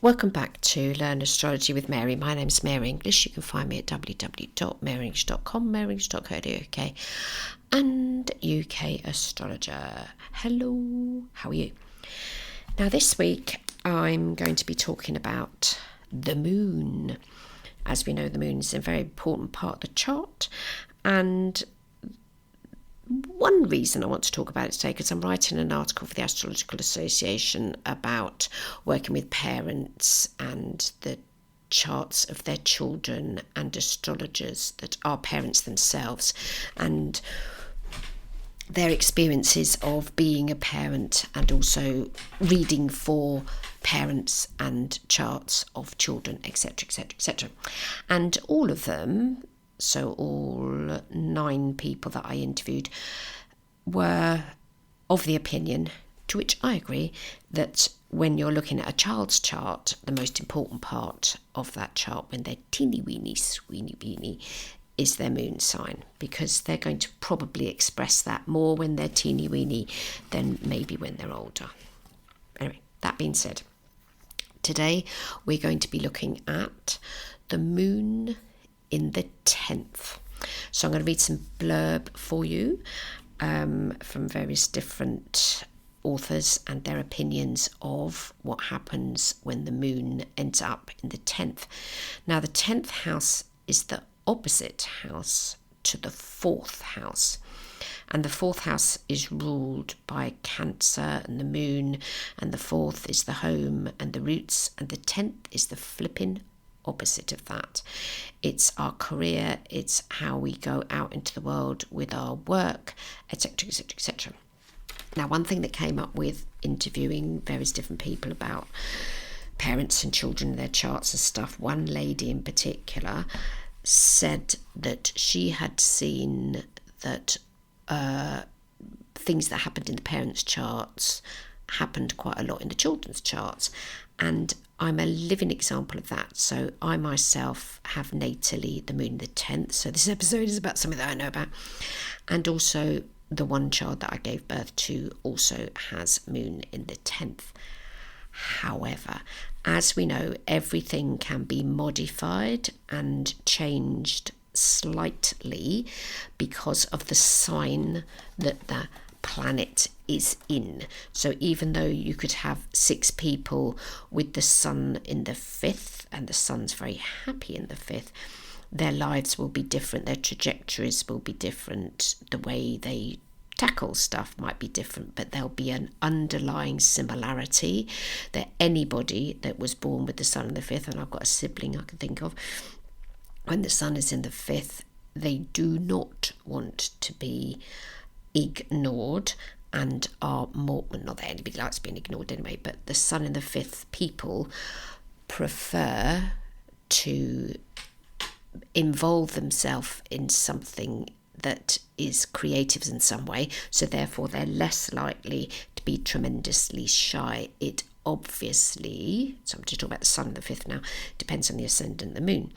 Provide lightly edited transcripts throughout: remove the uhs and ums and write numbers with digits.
Welcome back to Learn Astrology with Mary. My name's Mary English. You can find me at www.maryenglish.com, maryenglish.co.uk, and UK Astrologer. Hello, how are you? Now this week I'm going to be talking about the moon. As we know, the moon is a very important part of the chart, and one reason I want to talk about it today, because I'm writing an article for the Astrological Association about working with parents and the charts of their children and astrologers that are parents themselves and their experiences of being a parent, and also reading for parents and charts of children, etc, etc, etc. And all of them, so all 9 people that I interviewed, were of the opinion, to which I agree, that when you're looking at a child's chart, the most important part of that chart, when they're teeny weeny, sweeney weeny, is their moon sign, because they're going to probably express that more when they're teeny weeny than maybe when they're older. Anyway, that being said, today we're going to be looking at the moon in the 10th. So I'm going to read some blurb for you from various different authors and their opinions of what happens when the moon ends up in the 10th. Now, the 10th house is the opposite house to the 4th house. And the 4th house is ruled by Cancer and the moon, and the 4th is the home and the roots, and the 10th is the flipping opposite of that. It's our career, it's how we go out into the world with our work, etc, etc, etc. Now, one thing that came up with interviewing various different people about parents and children and their charts and stuff, one lady in particular said that she had seen that things that happened in the parents' charts happened quite a lot in the children's charts, and I'm a living example of that. So I myself have natally the moon in the 10th, so this episode is about something that I know about, and also the one child that I gave birth to also has moon in the 10th. However, as we know, everything can be modified and changed slightly because of the sign that the planet is in. So even though you could have 6 people with the sun in the 5th, and the sun's very happy in the 5th, their lives will be different, their trajectories will be different, the way they tackle stuff might be different, but there'll be an underlying similarity that anybody that was born with the sun in the 5th, and I've got a sibling I can think of, when the sun is in the 5th, they do not want to be ignored and are more, well, not that anybody likes being ignored anyway, but the sun in the 5th people prefer to involve themselves in something that is creative in some way, so therefore they're less likely to be tremendously shy. It obviously, so I'm just talking about the sun in the 5th now, depends on the ascendant and the moon.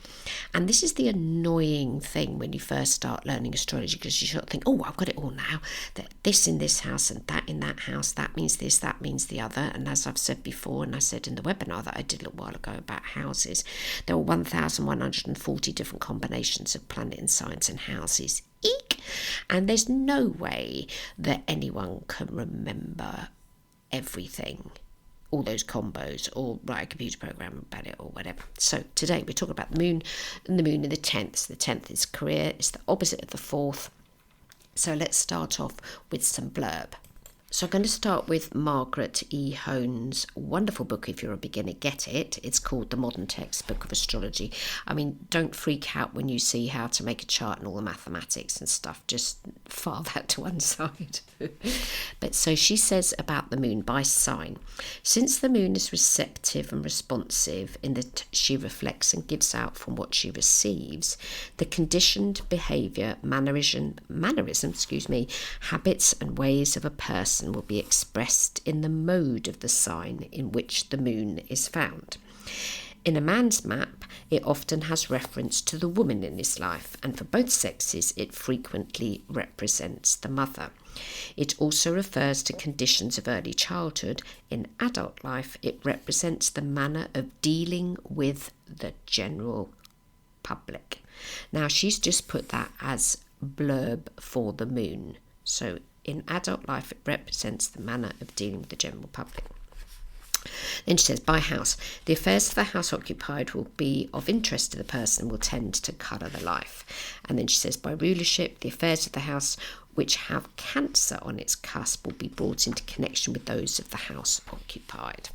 And this is the annoying thing when you first start learning astrology, because you sort of think, oh, I've got it all now, that this in this house and that in that house, that means this, that means the other. And as I've said before, and I said in the webinar that I did a little while ago about houses, there are 1,140 different combinations of planet and signs and houses. Eek! And there's no way that anyone can remember everything, all those combos, or write a computer program about it or whatever. So today we're talking about the moon, and the moon in the 10th. The 10th is career, it's the opposite of the 4th. So let's start off with some blurb. So I'm going to start with Margaret E. Hone's wonderful book. If you're a beginner, get it. It's called The Modern Textbook of Astrology. I mean, don't freak out when you see how to make a chart and all the mathematics and stuff. Just file that to one side. But so she says about the moon by sign. Since the moon is receptive and responsive in that she reflects and gives out from what she receives, the conditioned behaviour, mannerism, habits and ways of a person will be expressed in the mode of the sign in which the moon is found. In a man's map, it often has reference to the woman in his life, and for both sexes, it frequently represents the mother. It also refers to conditions of early childhood. In adult life, it represents the manner of dealing with the general public. Now, she's just put that as blurb for the moon. So in adult life, it represents the manner of dealing with the general public. Then she says, by house, the affairs of the house occupied will be of interest to the person and will tend to colour the life. And then she says, by rulership, the affairs of the house which have Cancer on its cusp will be brought into connection with those of the house occupied.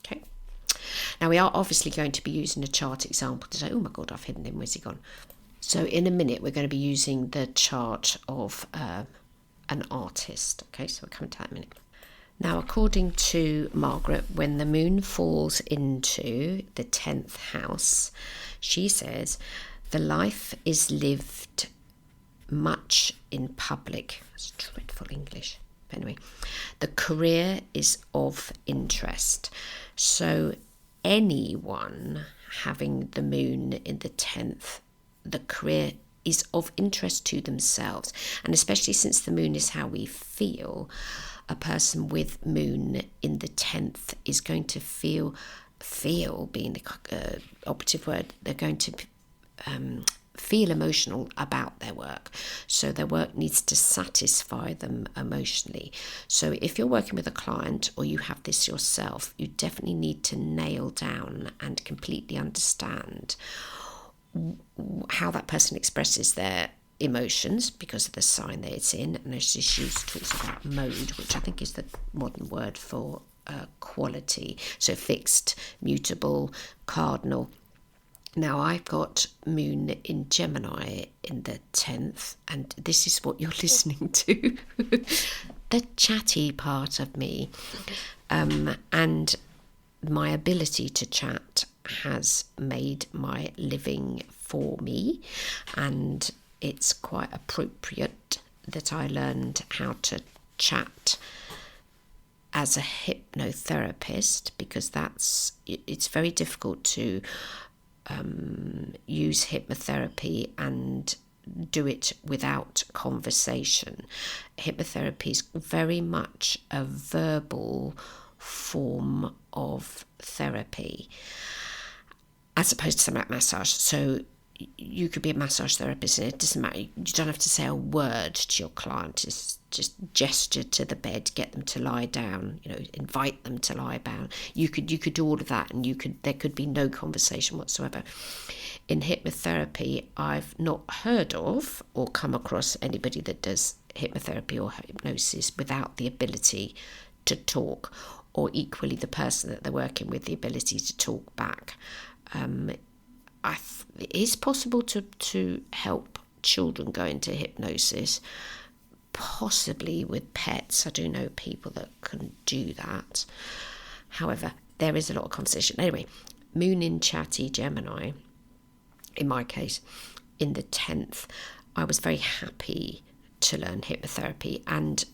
Okay. Now, we are obviously going to be using a chart example to say, oh my God, I've hidden him, where's he gone? So in a minute, we're going to be using the chart of an artist. Okay, so we'll come to that in a minute. Now, according to Margaret, when the moon falls into the 10th house, she says, the life is lived much in public. That's dreadful English. But anyway, the career is of interest. So anyone having the moon in the 10th, the career is of interest to themselves. And especially since the moon is how we feel, a person with moon in the 10th is going to feel being the operative word, they're going to feel emotional about their work. So their work needs to satisfy them emotionally. So if you're working with a client or you have this yourself, you definitely need to nail down and completely understand how that person expresses their emotions because of the sign that it's in. And as she talks about mode, which I think is the modern word for quality, so fixed, mutable, cardinal. Now, I've got moon in Gemini in the 10th, and this is what you're listening to, the chatty part of me, and my ability to chat has made my living for me, and it's quite appropriate that I learned how to chat as a hypnotherapist, because it's very difficult to use hypnotherapy and do it without conversation. Hypnotherapy is very much a verbal form of therapy as opposed to something like massage. So you could be a massage therapist and it doesn't matter. You don't have to say a word to your client. It's just gesture to the bed, get them to lie down, invite them to lie down. You could do all of that, and there could be no conversation whatsoever. In hypnotherapy, I've not heard of or come across anybody that does hypnotherapy or hypnosis without the ability to talk, or equally the person that they're working with, the ability to talk back. It is possible to help children go into hypnosis, possibly with pets. I do know people that can do that. However, there is a lot of conversation. Anyway, moon in chatty Gemini, in my case, in the 10th, I was very happy to learn hypnotherapy. And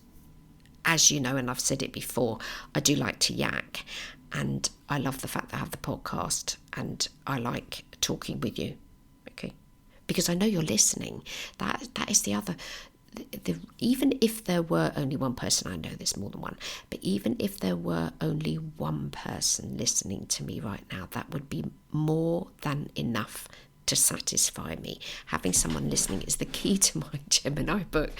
as you know, and I've said it before, I do like to yak. And I love the fact that I have the podcast and I like talking with you, okay? Because I know you're listening. That is the other... even if there were only one person, I know there's more than one, but even if there were only one person listening to me right now, that would be more than enough to satisfy me. Having someone listening is the key to my Gemini book.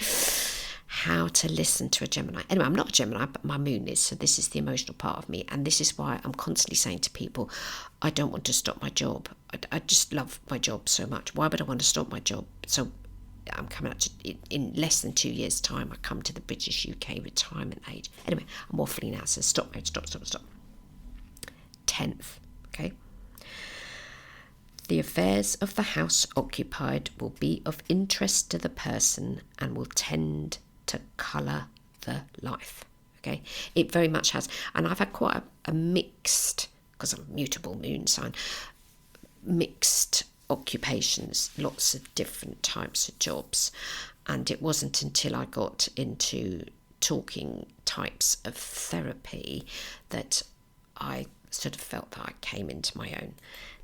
How to listen to a Gemini. Anyway, I'm not a Gemini, but my moon is, so this is the emotional part of me, and this is why I'm constantly saying to people, I don't want to stop my job. I just love my job so much. Why would I want to stop my job? So I'm coming up to, in less than 2 years' time, I come to the British UK retirement age. Anyway, I'm waffling now, so stop. 10th, okay? The affairs of the house occupied will be of interest to the person and will tend to colour the life, okay? It very much has. And I've had quite a mixed, because I'm a mutable moon sign, mixed occupations, lots of different types of jobs. And it wasn't until I got into talking types of therapy that I sort of felt that I came into my own.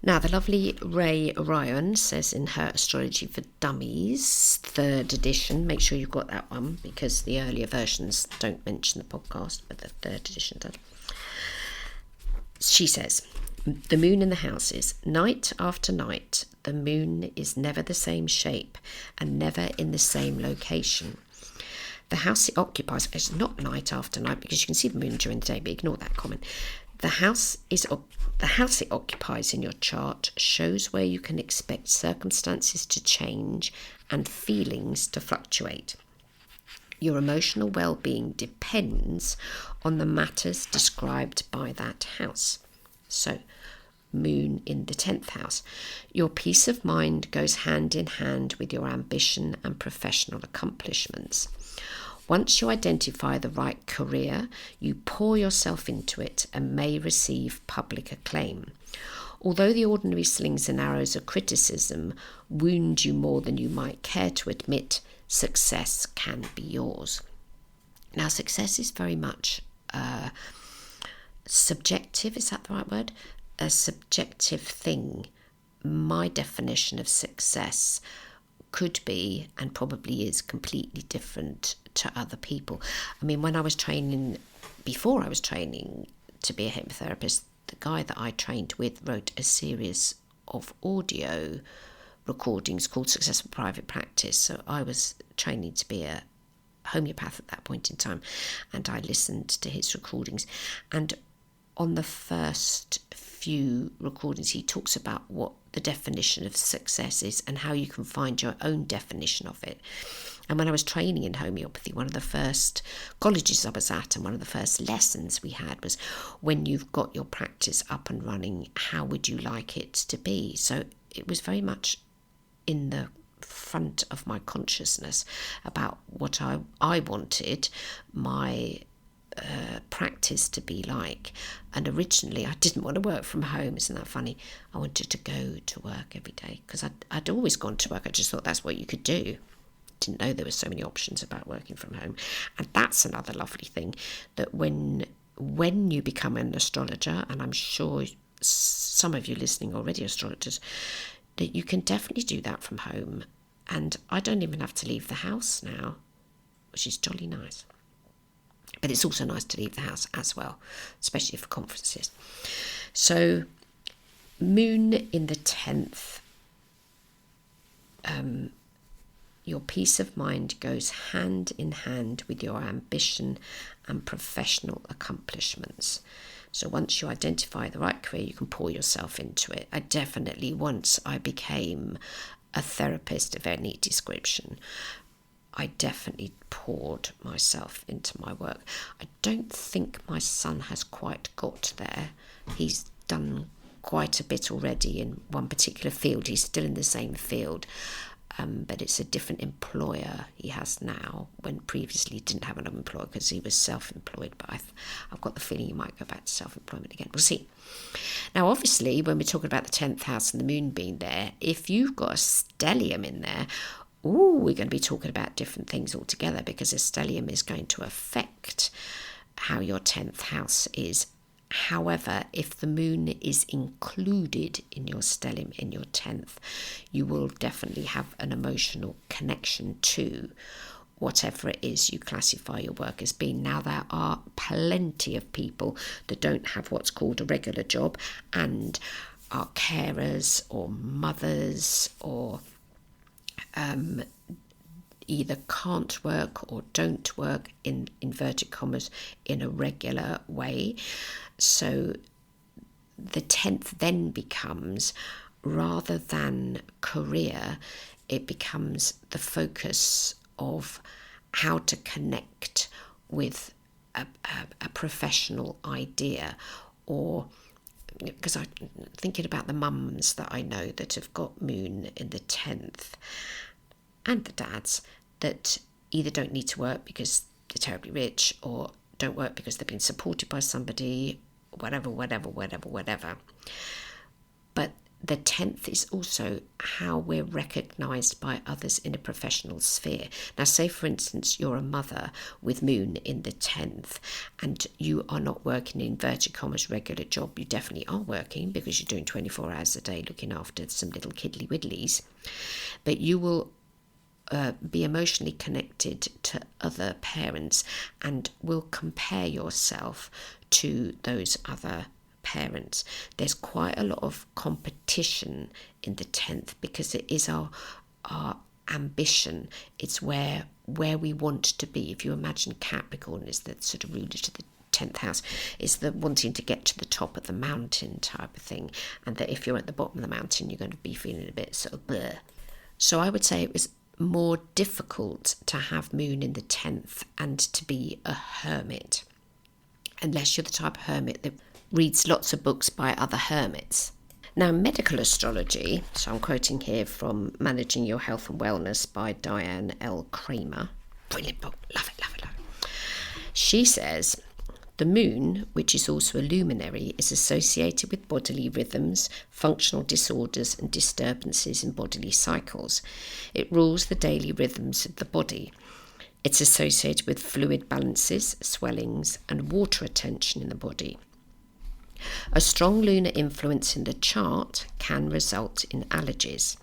Now, the lovely Ray Ryan says in her Astrology for Dummies, 3rd edition, make sure you've got that one because the earlier versions don't mention the podcast, but the 3rd edition does. She says, the moon in the houses. Night after night, the moon is never the same shape and never in the same location. The house it occupies is not night after night because you can see the moon during the day, but ignore that comment. The house it occupies in your chart shows where you can expect circumstances to change and feelings to fluctuate. Your emotional well-being depends on the matters described by that house. So, moon in the 10th house. Your peace of mind goes hand in hand with your ambition and professional accomplishments. Once you identify the right career, you pour yourself into it and may receive public acclaim. Although the ordinary slings and arrows of criticism wound you more than you might care to admit, success can be yours. Now, success is very much subjective, is that the right word? A subjective thing. My definition of success could be and probably is completely different to other people. I mean, before I was training to be a hypnotherapist, the guy that I trained with wrote a series of audio recordings called Successful Private Practice. So I was training to be a homeopath at that point in time, and I listened to his recordings. And on the first few recordings, he talks about what the definition of success is and how you can find your own definition of it. And when I was training in homeopathy, one of the first colleges I was at and one of the first lessons we had was, when you've got your practice up and running, how would you like it to be? So it was very much in the front of my consciousness about what I wanted my practice to be like. And originally I didn't want to work from home. Isn't that funny? I wanted to go to work every day because I'd always gone to work. I just thought that's what you could do. Didn't know there were so many options about working from home. And that's another lovely thing, that when you become an astrologer, and I'm sure some of you listening are already astrologers, that you can definitely do that from home. And I don't even have to leave the house now, which is jolly nice. But it's also nice to leave the house as well, especially for conferences. So, moon in the 10th. Your peace of mind goes hand in hand with your ambition and professional accomplishments. So once you identify the right career, you can pour yourself into it. Once I became a therapist of any description, I definitely poured myself into my work. I don't think my son has quite got there. He's done quite a bit already in one particular field. He's still in the same field, but it's a different employer he has now, when previously he didn't have an employer because he was self-employed. But I've got the feeling he might go back to self-employment again. We'll see. Now, obviously, when we're talking about the 10th house and the moon being there, if you've got a stellium in there, we're going to be talking about different things altogether, because a stellium is going to affect how your 10th house is. However, if the moon is included in your stellium in your 10th, you will definitely have an emotional connection to whatever it is you classify your work as being. Now, there are plenty of people that don't have what's called a regular job and are carers or mothers, or either can't work or don't work, in inverted commas, in a regular way. So the 10th then becomes, rather than career, it becomes the focus of how to connect with a professional idea. Or, because I'm thinking about the mums that I know that have got moon in the 10th, and the dads that either don't need to work because they're terribly rich, or don't work because they've been supported by somebody, whatever. But the 10th is also how we're recognised by others in a professional sphere. Now, say for instance you're a mother with moon in the 10th and you are not working in inverted commas regular job. You definitely are working because you're doing 24 hours a day looking after some little kiddly widdlies, but you will be emotionally connected to other parents and will compare yourself to those other parents. There's quite a lot of competition in the 10th because it is our ambition. It's where we want to be. If you imagine Capricorn is the sort of ruler to the 10th house, is the wanting to get to the top of the mountain type of thing, and that if you're at the bottom of the mountain you're going to be feeling a bit sort of bleh. So I would say it was more difficult to have moon in the 10th and to be a hermit, unless you're the type of hermit that reads lots of books by other hermits. Now, medical astrology, so I'm quoting here from Managing Your Health and Wellness by Diane L. Kramer. Brilliant book. Love it, love it, love it. She says, the moon, which is also a luminary, is associated with bodily rhythms, functional disorders and disturbances in bodily cycles. It rules the daily rhythms of the body. It's associated with fluid balances, swellings and water retention in the body. A strong lunar influence in the chart can result in allergies.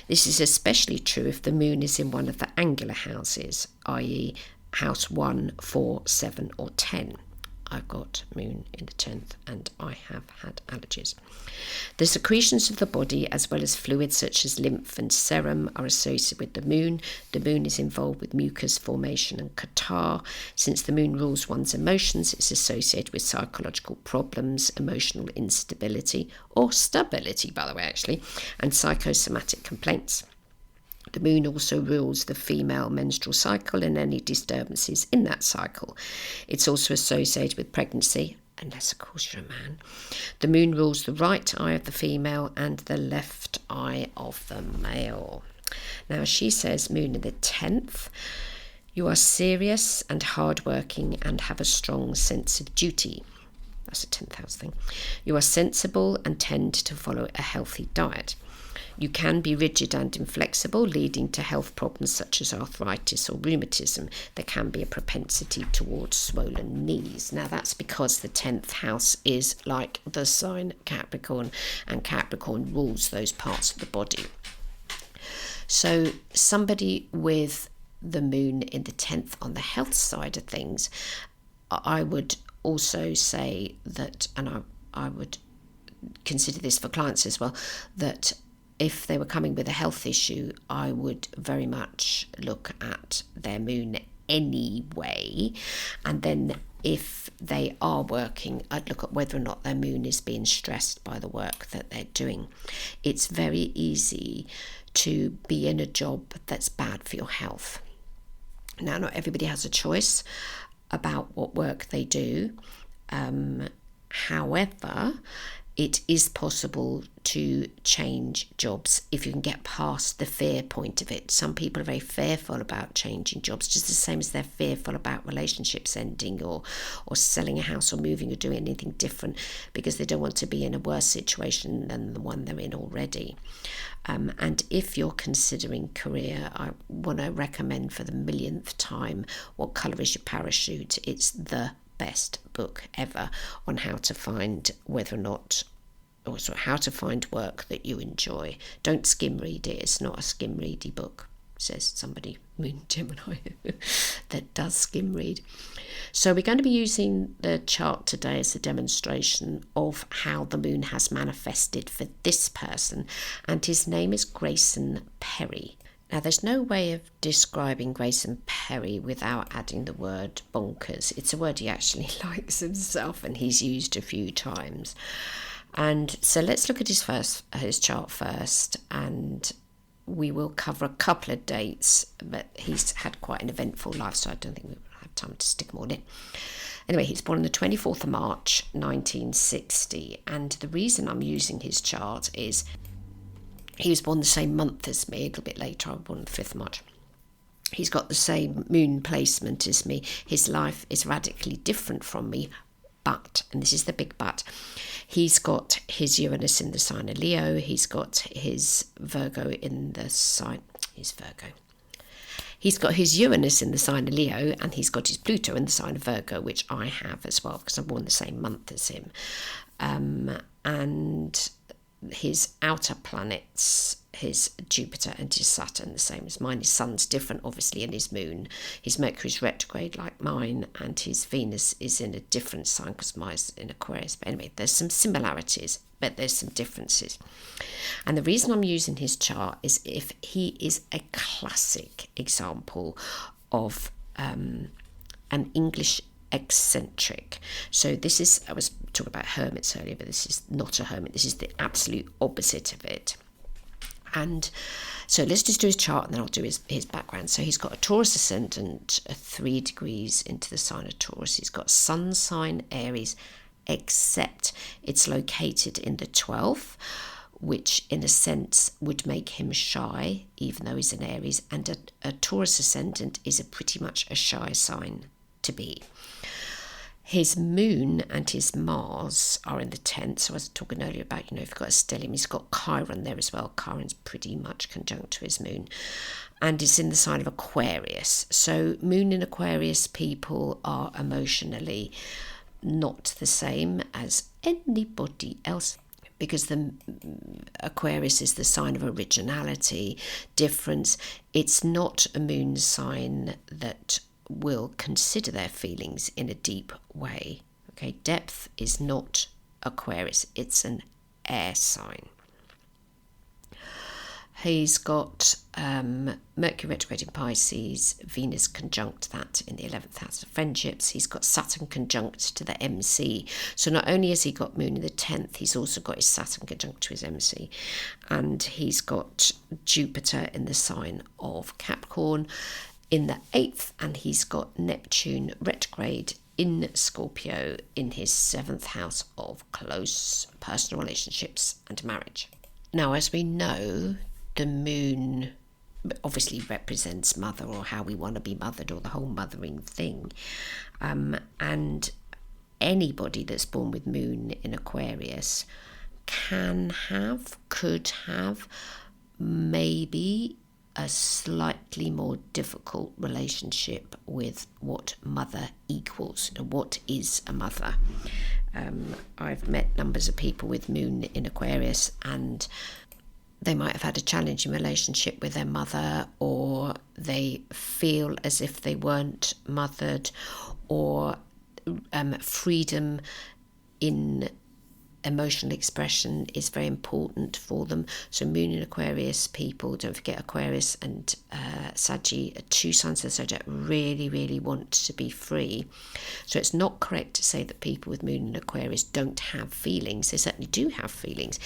This is especially true if the moon is in one of the angular houses, i.e. house 1, 4, 7 or 10. I've got moon in the 10th and I have had allergies. The secretions of the body as well as fluids such as lymph and serum are associated with the moon. The moon is involved with mucus formation and catarrh. Since the moon rules one's emotions, it's associated with psychological problems, emotional instability or stability, by the way, actually, and psychosomatic complaints. The moon also rules the female menstrual cycle and any disturbances in that cycle. It's also associated with pregnancy, unless of course you're a man. The moon rules the right eye of the female and the left eye of the male. Now she says moon in the 10th. You are serious and hardworking and have a strong sense of duty. That's a 10th house thing. You are sensible and tend to follow a healthy diet. You can be rigid and inflexible, leading to health problems such as arthritis or rheumatism. There can be a propensity towards swollen knees. Now that's because the 10th house is like the sign Capricorn, and Capricorn rules those parts of the body. So somebody with the moon in the 10th on the health side of things, I would also say that, and I would consider this for clients as well, that if they were coming with a health issue, I would very much look at their moon anyway. And then if they are working, I'd look at whether or not their moon is being stressed by the work that they're doing. It's very easy to be in a job that's bad for your health. Now, not everybody has a choice about what work they do. However, it is possible to change jobs if you can get past the fear point of it. Some people are very fearful about changing jobs, just the same as they're fearful about relationships ending or selling a house or moving or doing anything different because they don't want to be in a worse situation than the one they're in already. And if you're considering career, I want to recommend for the millionth time What Colour Is Your Parachute? It's the best book ever on how to find whether or not, also how to find work that you enjoy. Don't skim read it. It's not a skim ready book, says somebody, Moon Gemini, that does skim read. So we're going to be using the chart today as a demonstration of how the moon has manifested for this person, and his name is Grayson Perry. Now, there's no way of describing Grayson Perry without adding the word bonkers. It's a word he actually likes himself and he's used a few times. And so let's look at his chart first, and we will cover a couple of dates, but he's had quite an eventful life, so I don't think we will have time to stick them all in. Anyway, he's born on the 24th of March, 1960, and the reason I'm using his chart is he was born the same month as me, a little bit later. I was born on the 5th of March. He's got the same moon placement as me. His life is radically different from me, But, and this is the big but, he's got his Uranus in the sign of Leo, he's got his Virgo in the sign, he's got his Uranus in the sign of Leo, and he's got his Pluto in the sign of Virgo, which I have as well, because I'm born the same month as him. And his outer planets, his Jupiter and his Saturn, the same as mine. His Sun's different, obviously, and his Moon. His Mercury's retrograde like mine, and his Venus is in a different sign because mine's in Aquarius. But anyway, there's some similarities, but there's some differences. And the reason I'm using his chart is if he is a classic example of an English eccentric. So this is, I was talking about hermits earlier, but this is not a hermit. This is the absolute opposite of it. And so let's just do his chart, and then I'll do his background. So he's got a Taurus ascendant, 3 degrees into the sign of Taurus. He's got sun sign Aries, except it's located in the 12th, which in a sense would make him shy, even though he's an Aries. And a Taurus ascendant is pretty much a shy sign to be. His Moon and his Mars are in the 10th. So I was talking earlier about, if you've got a stellium, he's got Chiron there as well. Chiron's pretty much conjunct to his Moon. And it's in the sign of Aquarius. So Moon in Aquarius people are emotionally not the same as anybody else, because the Aquarius is the sign of originality, difference. It's not a moon sign that will consider their feelings in a deep way. Okay, depth is not Aquarius, it's an air sign. He's got Mercury retrograde in Pisces, Venus conjunct that in the 11th house of friendships. He's got Saturn conjunct to the MC. So not only has he got Moon in the 10th, he's also got his Saturn conjunct to his MC. And he's got Jupiter in the sign of Capricorn in the 8th, and he's got Neptune retrograde in Scorpio in his 7th house of close personal relationships and marriage. Now, as we know, the moon obviously represents mother, or how we want to be mothered, or the whole mothering thing. And anybody that's born with moon in Aquarius could have maybe a slightly more difficult relationship with what mother equals. What is a mother? I've met numbers of people with moon in Aquarius, and they might have had a challenging relationship with their mother, or they feel as if they weren't mothered, or freedom in emotional expression is very important for them. So Moon in Aquarius people, don't forget Aquarius and Saggy are two signs of the zodiac, really, really want to be free. So it's not correct to say that people with Moon in Aquarius don't have feelings. They certainly do have feelings.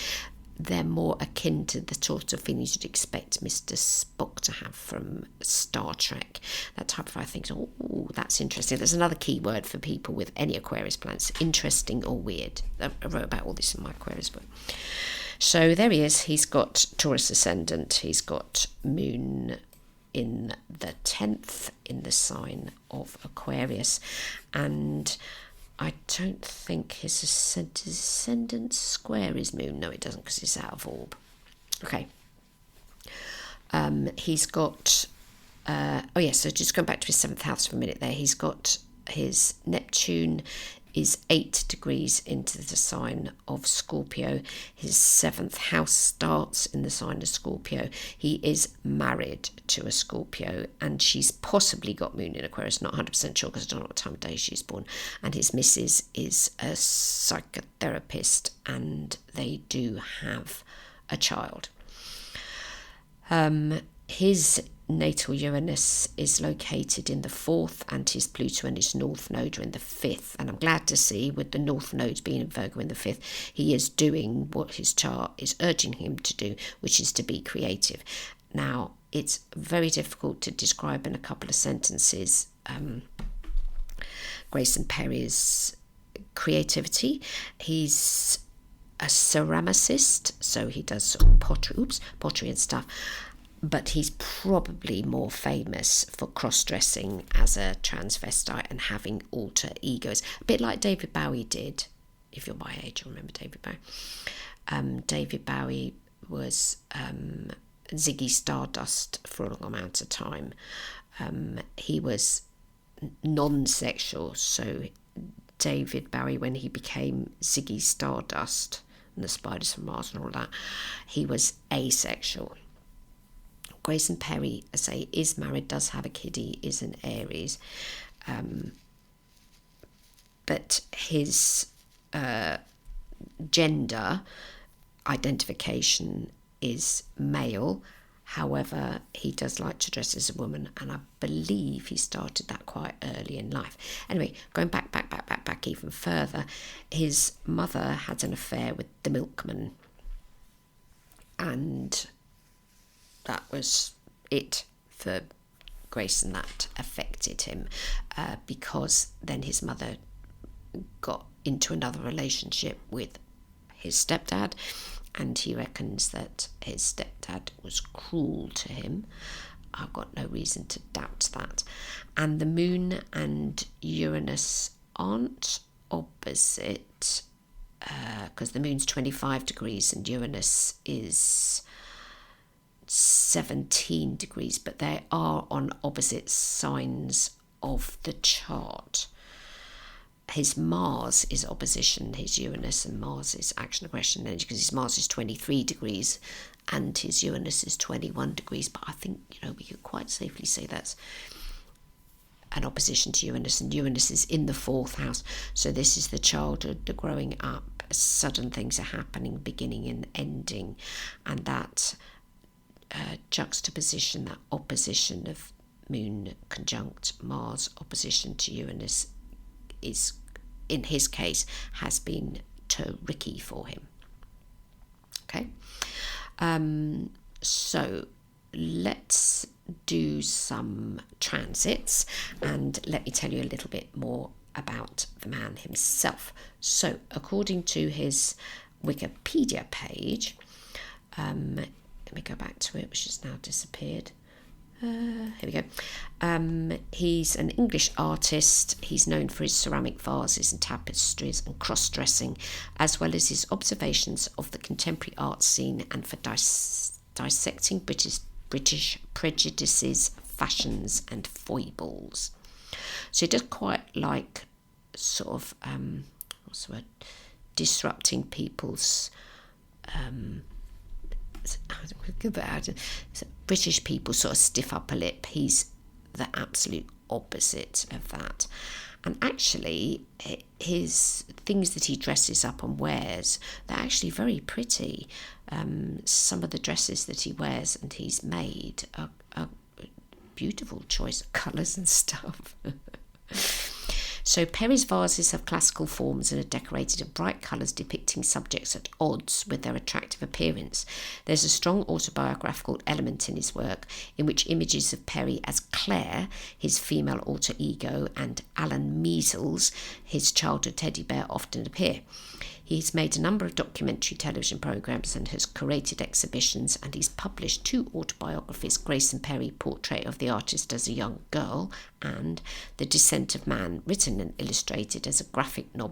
They're more akin to the sort of feelings you'd expect Mr. Spock to have from Star Trek. That type of, I think, oh, that's interesting. There's another key word for people with any Aquarius planets, interesting or weird. I wrote about all this in my Aquarius book. So there he is. He's got Taurus ascendant. He's got Moon in the 10th in the sign of Aquarius. And I don't think his ascendant square is Moon. No, it doesn't, because it's out of orb. Okay. He's got... so just going back to his 7th house for a minute there. He's got his Neptune is 8 degrees into the sign of Scorpio. His 7th house starts in the sign of Scorpio. He is married to a Scorpio, and she's possibly got Moon in Aquarius, not 100% sure because I don't know what time of day she's born. And his missus is a psychotherapist, and they do have a child. His natal Uranus is located in the 4th, and his Pluto and his North Node are in the 5th. And I'm glad to see, with the North Node being in Virgo in the 5th, he is doing what his chart is urging him to do, which is to be creative. Now, it's very difficult to describe in a couple of sentences Grayson Perry's creativity. He's a ceramicist, so he does sort of pottery and stuff. but he's probably more famous for cross-dressing as a transvestite and having alter egos, a bit like David Bowie did. If you're my age, you'll remember David Bowie. David Bowie was Ziggy Stardust for a long amount of time. He was non-sexual, so David Bowie, when he became Ziggy Stardust and the Spiders from Mars and all that, he was asexual. Grayson Perry, I say, is married, does have a kiddie, is an Aries, but his gender identification is male. However, he does like to dress as a woman, and I believe he started that quite early in life. Anyway, going back even further, his mother had an affair with the milkman, and that was it for Grayson. That affected him because then his mother got into another relationship with his stepdad, and he reckons that his stepdad was cruel to him. I've got no reason to doubt that. And the moon and Uranus aren't opposite, because the moon's 25 degrees and Uranus is 17 degrees, but they are on opposite signs of the chart. His Mars is opposition, his Uranus, and Mars is action, aggression, energy, because his Mars is 23 degrees and his Uranus is 21 degrees. But I think, we could quite safely say that's an opposition to Uranus, and Uranus is in the 4th house. So this is the childhood, the growing up, sudden things are happening, beginning and ending, and that juxtaposition, that opposition of moon conjunct Mars opposition to Uranus is, in his case, has been tricky for him. Okay, so let's do some transits, and let me tell you a little bit more about the man himself. So according to his Wikipedia page, let me go back to it, which has now disappeared. Here we go. He's an English artist. He's known for his ceramic vases and tapestries and cross-dressing, as well as his observations of the contemporary art scene, and for dissecting British prejudices, fashions and foibles. So he does quite like sort of what's the word, disrupting people's British people sort of stiff upper lip. He's the absolute opposite of that. And actually, his things that he dresses up and wears, they're actually very pretty. Some of the dresses that he wears and he's made are beautiful choice of colours and stuff. So Perry's vases have classical forms and are decorated in bright colours depicting subjects at odds with their attractive appearance. There's a strong autobiographical element in his work, in which images of Perry as Claire, his female alter ego, and Alan Measles, his childhood teddy bear, often appear. He's made a number of documentary television programmes and has curated exhibitions, and he's published 2 autobiographies, Grayson Perry, Portrait of the Artist as a Young Girl, and The Descent of Man, written and illustrated, a graphic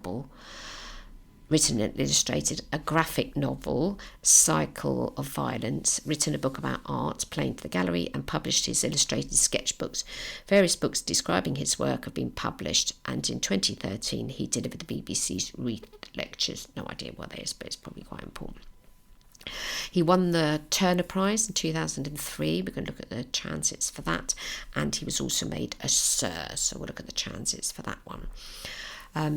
novel, Cycle of Violence, written a book about art, Playing to the Gallery, and published his illustrated sketchbooks. Various books describing his work have been published, and in 2013 he delivered the BBC's Wreath Lectures. No idea what that is, but it's probably quite important. He won the Turner Prize in 2003. We're going to look at the transits for that, and he was also made a Sir, so we'll look at the transits for that one.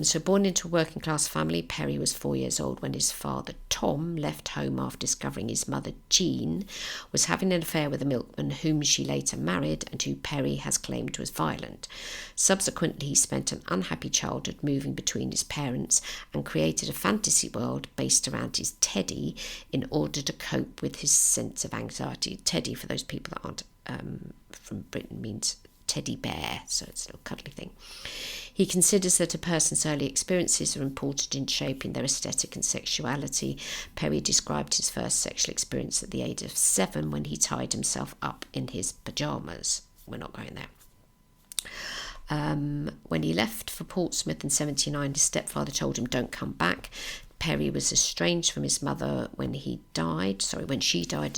So born into a working class family, Perry was 4 years old when his father, Tom, left home after discovering his mother, Jean, was having an affair with a milkman whom she later married and who Perry has claimed was violent. Subsequently, he spent an unhappy childhood moving between his parents and created a fantasy world based around his teddy in order to cope with his sense of anxiety. Teddy, for those people that aren't from Britain, means teddy bear, so it's a little cuddly thing. He considers that a person's early experiences are important in shaping their aesthetic and sexuality. Perry described his first sexual experience at the age of 7 when he tied himself up in his pyjamas. We're not going there. When he left for Portsmouth in 1979, his stepfather told him, "Don't come back." Perry was estranged from his mother when she died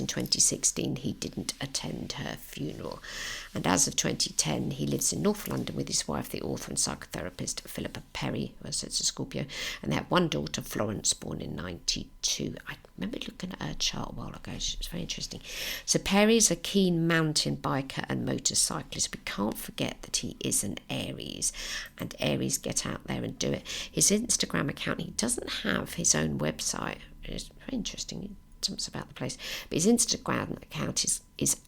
in 2016. He didn't attend her funeral. And as of 2010, he lives in North London with his wife, the author and psychotherapist Philippa Perry, who is a Scorpio, and they have one daughter, Florence, born in 92. I remember looking at her chart a while ago. It's very interesting. So Perry is a keen mountain biker and motorcyclist. We can't forget that he is an Aries, and Aries get out there and do it. His Instagram account, he doesn't have his own website. It's very interesting. He talks about the place. But his Instagram account is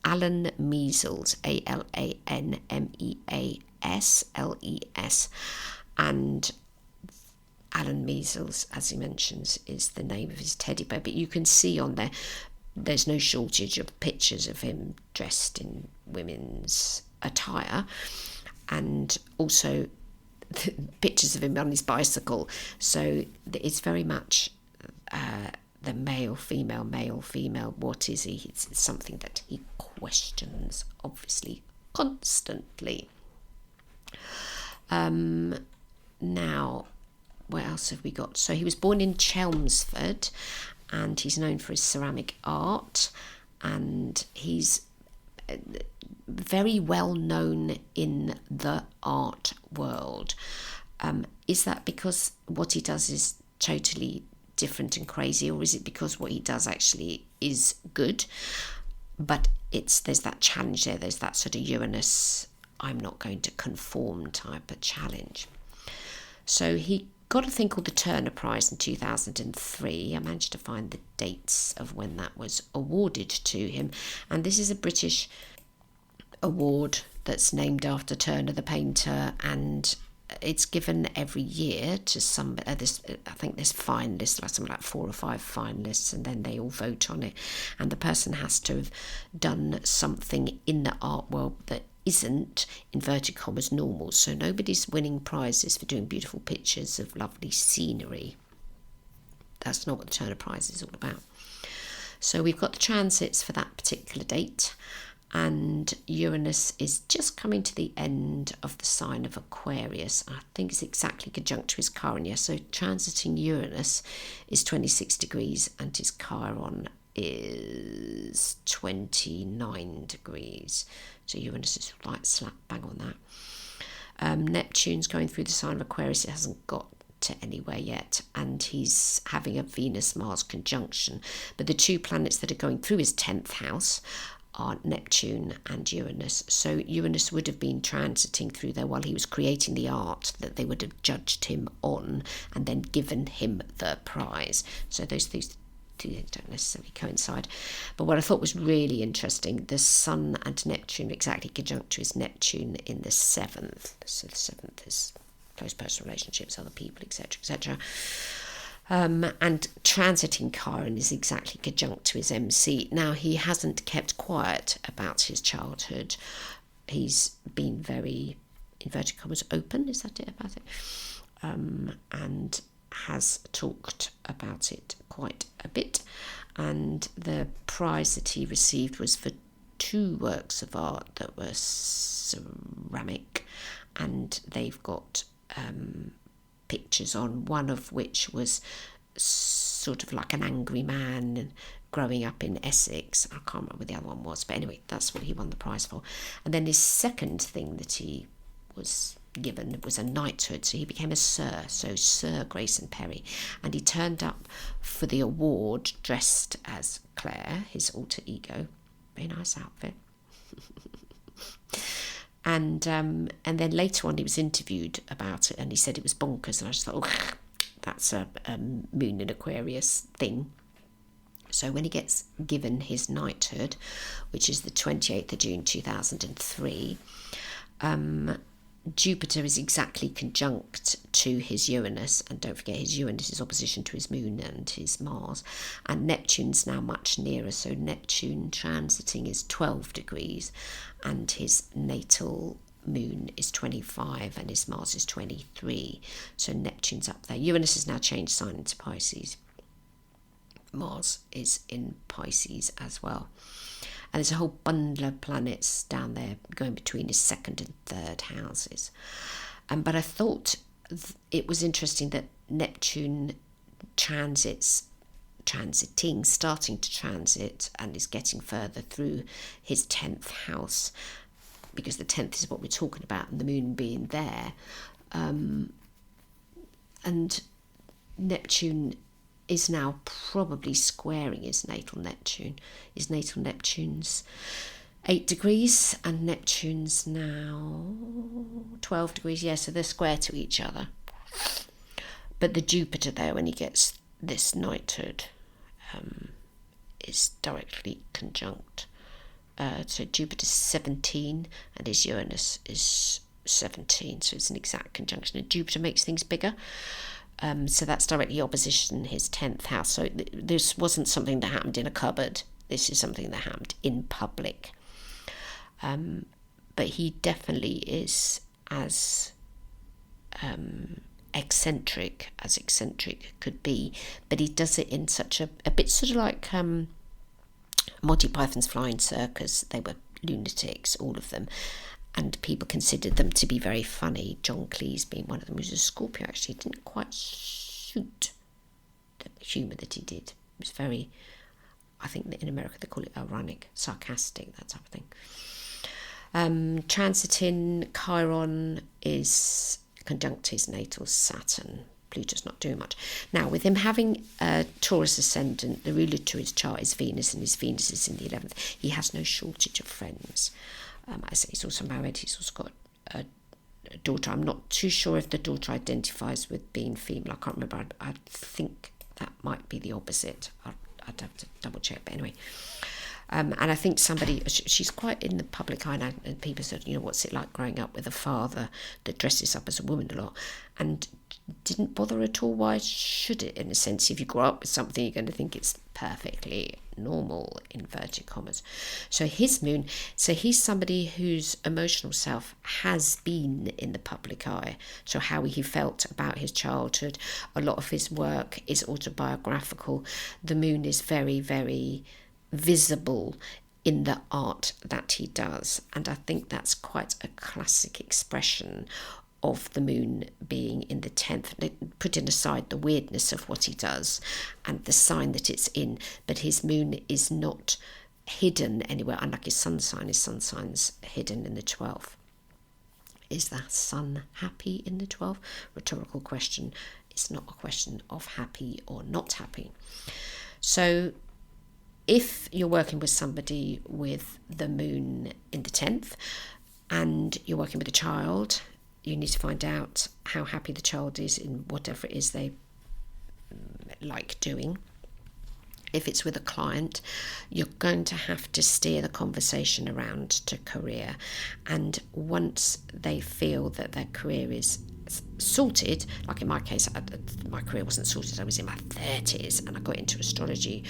Alan Measles, AlanMeasles. And Alan Measles, as he mentions, is the name of his teddy bear. But you can see on there, there's no shortage of pictures of him dressed in women's attire, and also pictures of him on his bicycle. So it's very much the male, female, what is he? It's something that he questions, obviously, constantly. Now, what else have we got? So he was born in Chelmsford, and he's known for his ceramic art, and he's very well known in the art world. Is that because what he does is totally different and crazy, or is it because what he does actually is good? But there's that challenge there. There's that sort of Uranus, I'm not going to conform type of challenge. So he got a thing called the Turner Prize in 2003. I managed to find the dates of when that was awarded to him, and this is a British award that's named after Turner the painter, and it's given every year to some. I think there's finalists, like something like 4 or 5 finalists, and then they all vote on it. And the person has to have done something in the art world that isn't, inverted commas, normal. So nobody's winning prizes for doing beautiful pictures of lovely scenery. That's not what the Turner Prize is all about. So we've got the transits for that particular date, and Uranus is just coming to the end of the sign of Aquarius. I think it's exactly conjunct to his Chiron. So transiting Uranus is 26 degrees and his Chiron is 29 degrees. So Uranus is right slap bang on that. Neptune's going through the sign of Aquarius. It hasn't got to anywhere yet, and he's having a Venus-Mars conjunction. But the 2 planets that are going through his 10th house are Neptune and Uranus. So Uranus would have been transiting through there while he was creating the art that they would have judged him on and then given him the prize. So those two things don't necessarily coincide. But what I thought was really interesting, the Sun and Neptune exactly conjunct to his Neptune in the 7th. So the 7th is close personal relationships, other people, etc., etc. And transiting Chiron is exactly conjunct to his MC. Now, he hasn't kept quiet about his childhood. He's been very, inverted commas, open, is that it, about it? And has talked about it quite a bit. And the prize that he received was for 2 works of art that were ceramic, and they've got pictures on, one of which was sort of like an angry man growing up in Essex. I can't remember what the other one was, but anyway, that's what he won the prize for. And then his second thing that he was given was a knighthood, so he became a Sir, so Sir Grayson Perry, and he turned up for the award dressed as Claire, his alter ego. Very nice outfit. And then later on he was interviewed about it, and he said it was bonkers, and I just thought, oh, that's a moon in Aquarius thing. So when he gets given his knighthood, which is the 28th of June 2003, Jupiter is exactly conjunct to his Uranus, and don't forget his Uranus is opposition to his moon and his Mars, and Neptune's now much nearer, so Neptune transiting is 12 degrees and his natal moon is 25 and his Mars is 23. So Neptune's up there. Uranus has now changed sign into Pisces. Mars is in Pisces as well. And there's a whole bundle of planets down there going between his second and third houses. But I thought it was interesting that Neptune starting to transit and is getting further through his 10th house, because the 10th is what we're talking about, and the moon being there. And Neptune is now probably squaring his natal Neptune. His natal Neptune's 8 degrees and Neptune's now 12 degrees. Yeah, so they're square to each other. But the Jupiter there, when he gets this knighthood, is directly conjunct. So Jupiter's 17 and his Uranus is 17. So it's an exact conjunction. And Jupiter makes things bigger. So that's directly opposition his 10th house. So this wasn't something that happened in a cupboard. This is something that happened in public. But he definitely is as eccentric as eccentric could be. But he does it in such a bit sort of like Monty Python's Flying Circus. They were lunatics, all of them. And people considered them to be very funny. John Cleese being one of them, who was a Scorpio, actually didn't quite suit the humour that he did. It was very, I think that in America they call it ironic, sarcastic, that type of thing. Transiting Chiron is conjunct his natal Saturn. Pluto's not doing much. Now, with him having a Taurus ascendant, the ruler to his chart is Venus, and his Venus is in the 11th. He has no shortage of friends. I say he's also married. He's also got a daughter. I'm not too sure if the daughter identifies with being female. I can't remember. I think that might be the opposite. I'd have to double check. But anyway, and I think she's quite in the public eye now, and people said, what's it like growing up with a father that dresses up as a woman a lot and didn't bother at all? Why should it? In a sense, if you grow up with something, you're going to think it's perfectly normal, inverted commas. So his moon, he's somebody whose emotional self has been in the public eye. So how he felt about his childhood, a lot of his work is autobiographical. The moon is very, very visible in the art that he does, and I think that's quite a classic expression of the moon being in the 10th, putting aside the weirdness of what he does and the sign that it's in. But his moon is not hidden anywhere, unlike his sun sign. His sun sign's hidden in the 12th. Is that sun happy in the 12th? Rhetorical question. It's not a question of happy or not happy. So if you're working with somebody with the moon in the 10th and you're working with a child, you need to find out how happy the child is in whatever it is they like doing. If it's with a client, you're going to have to steer the conversation around to career. And once they feel that their career is sorted, like in my case, my career wasn't sorted. I was in my 30s and I got into astrology.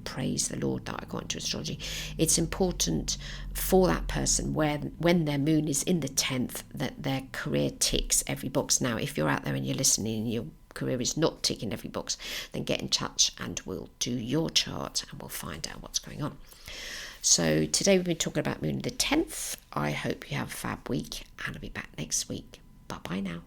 Praise the Lord that I got into astrology. It's important for that person when their moon is in the 10th that their career ticks every box. Now, if you're out there and you're listening and your career is not ticking every box, then get in touch and we'll do your chart and we'll find out what's going on. So today we've been talking about moon in the 10th. I hope you have a fab week and I'll be back next week. Bye bye now.